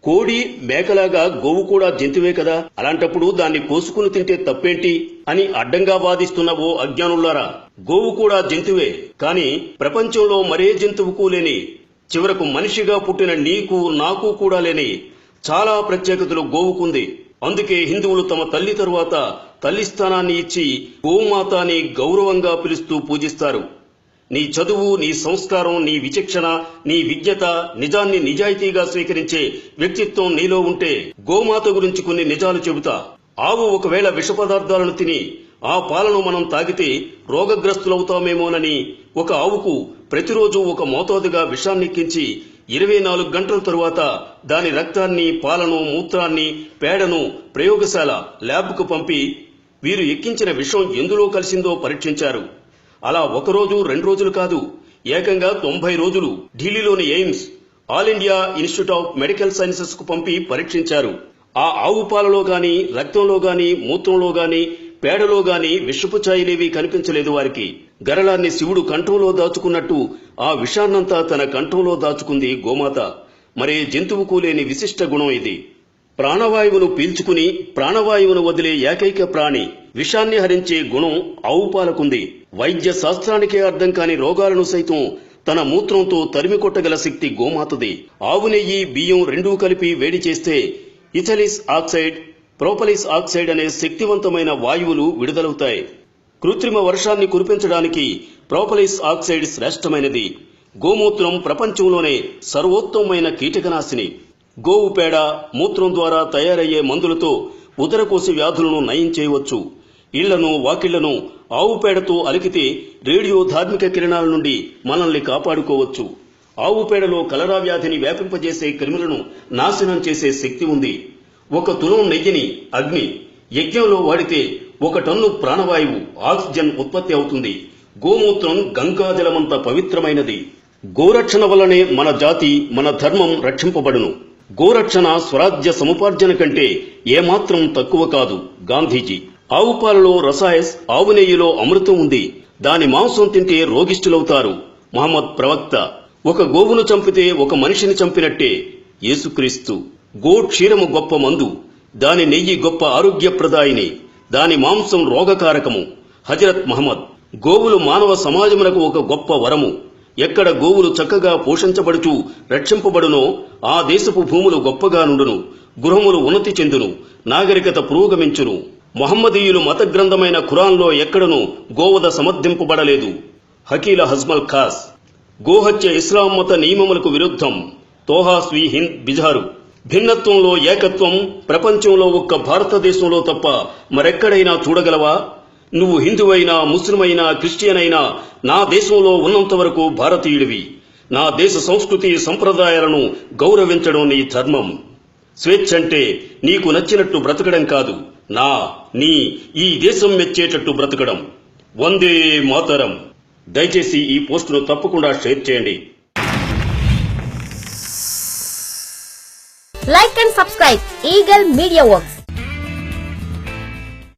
కోడి మేకలాగా గోవు కూడా జంతువే కదా, అలాంటప్పుడు దాన్ని కోసుకుని తింటే తప్పేంటి అని అడ్డంగా వాదిస్తున్న ఓ అజ్ఞానులారా, గోవు కూడా జంతువే, కాని ప్రపంచంలో మరే జంతువుకు లేని, చివరకు మనిషిగా పుట్టిన నీకు నాకు కూడా లేని చాలా ప్రత్యేకతలు గోవుకుంది. అందుకే హిందువులు తమ తల్లి తరువాత తల్లి స్థానాన్ని ఇచ్చి గోమాత అని గౌరవంగా పిలుస్తూ పూజిస్తారు. నీ చదువు, నీ సంస్కారం, నీ విచక్షణ, నీ విజ్ఞత, నిజాన్ని నిజాయితీగా స్వీకరించే వ్యక్తిత్వం నీలో ఉంటే గోమాత గురించి కొన్ని నిజాలు చెబుతా. ఆవు ఒకవేళ విష పదార్థాలను తిని ఆ పాలను మనం తాగితే రోగగ్రస్తులవుతామేమోనని ఒక ఆవుకు ప్రతిరోజు ఒక మోతాదుగా విషాన్నెక్కించి 24 గంటల తరువాత దాని రక్తాన్ని, పాలను, మూత్రాన్ని, పేడను ప్రయోగశాల ల్యాబ్కు పంపి వీరు ఎక్కించిన విషం ఎందులో కలిసిందో పరీక్షించారు. అలా ఒకరోజు 2 రోజులు కాదు, ఏకంగా 90 రోజులు ఢిల్లీలోని AIIMS, all India institute of medical sciences కు పంపి పరీక్షించారు. ఆ ఆవు పాలలో గాని, రక్తంలో గాని, మూత్రంలో గాని, పేడలో గాని విషపు ఛాయలేవీ కనిపించలేదు వారికి. గరళాన్ని శివుడు కంఠంలో దాచుకున్నట్టు ఆ విషాన్నంతా తన కంఠంలో దాచుకుంది గోమాత. మరే జంతువుకు లేని విశిష్ట గుణం ఇది. ప్రాణవాయువును పీల్చుకుని ప్రాణవాయువును వదిలే ఏకైక ప్రాణి. విషాన్ని హరించే గుణం ఆవు పాలకుంది. వైద్య శాస్త్రానికే అర్థం కాని రోగాలను సైతం తన మూత్రంతో తరిమి కొట్టగల శక్తి గోమాతది. ఆవు నెయ్యి, బియ్యం రెండూ కలిపి వేడి చేస్తే ఇథలిస్ ఆక్సైడ్, ప్రోపలిస్ ఆక్సైడ్ అనే శక్తివంతమైన వాయువులు విడుదలవుతాయి. కృత్రిమ వర్షాన్ని కురిపించడానికి ప్రోపలిస్ ఆక్సైడ్ శ్రేష్టమైనది. గోమూత్రం ప్రపంచంలోనే సర్వోత్తమమైన కీటకనాశిని. గోవు పేడ, మూత్రం ద్వారా తయారయ్యే మందులతో ఉదరకోశ వ్యాధులను నయం చేయవచ్చు. ఇళ్లను, వాకిళ్లను ఆవు పేడతో అలికితే రేడియో ధార్మిక కిరణాల నుండి మనల్ని కాపాడుకోవచ్చు. ఆవు పేడలో కలరా వ్యాధిని వ్యాపింపజేసే క్రిములను నాశనం చేసే శక్తి ఉంది. 1 తులం నెయ్యిని అగ్ని యజ్ఞంలో వాడితే 1 టన్ను ప్రాణవాయువు, ఆక్సిజన్ ఉత్పత్తి అవుతుంది. గోమూత్రం గంగాజలమంత పవిత్రమైనది. గోరక్షణ వల్లనే మన జాతి, మన ధర్మం రక్షింపబడును. గోరక్షణ స్వరాజ్య సముపార్జన కంటే ఏమాత్రం తక్కువ కాదు. గాంధీజీ. ఆవు పాలలో రసాయస్, ఆవు నెయ్యిలో అమృతం ఉంది. దాని మాంసం తింటే రోగిష్ఠులవుతారు. మహమ్మద్ ప్రవక్త. 1 గోవును చంపితే 1 మనిషిని చంపినట్టే. యేసుక్రీస్తు. గో క్షీరము గొప్ప మందు, దాని నెయ్యి గొప్ప ఆరోగ్యప్రదాయిని, దాని మాంసం రోగకారకము. హజరత్ మహమ్మద్. గోవులు మానవ సమాజమునకు 1 గొప్ప వరము. ఎక్కడ గోవులు చక్కగా పోషించబడుచూ రక్షింపబడునో ఆ దేశపు భూములు గొప్పగా నుండును, గృహములు ఉన్నతి చెందును, నాగరికత పురోగమించును. మొహమ్మదీయులు మత గ్రంథమైన ఖురాన్లో ఎక్కడనూ గోవధ సమర్థింపబడలేదు. హకీల హజ్మల్ ఖాస్. గోహత్య ఇస్లాం మత నియమములకు విరుద్ధం. తోహాస్వి హింద్ బిజారు. భిన్నత్వంలో ఏకత్వం ప్రపంచంలో ఒక్క భారతదేశంలో తప్ప మరెక్కడైనా చూడగలవా? నువ్వు హిందువైనా, ముస్లిమైనా, క్రిస్టియన్ అయినా నా దేశంలో ఉన్నంత వరకు భారతీయుడివి. నా దేశ సంస్కృతి సంప్రదాయాలను గౌరవించడం నీ ధర్మం. స్వేచ్ఛ అంటే నీకు నచ్చినట్టు బ్రతకడం కాదు, నీ ఈ దేశం మెచ్చేటట్టు బ్రతకడం. వందే మాతరం. దయచేసి ఈ పోస్టును తప్పకుండా షేర్ చేయండి. Like and subscribe Eagle Media Works.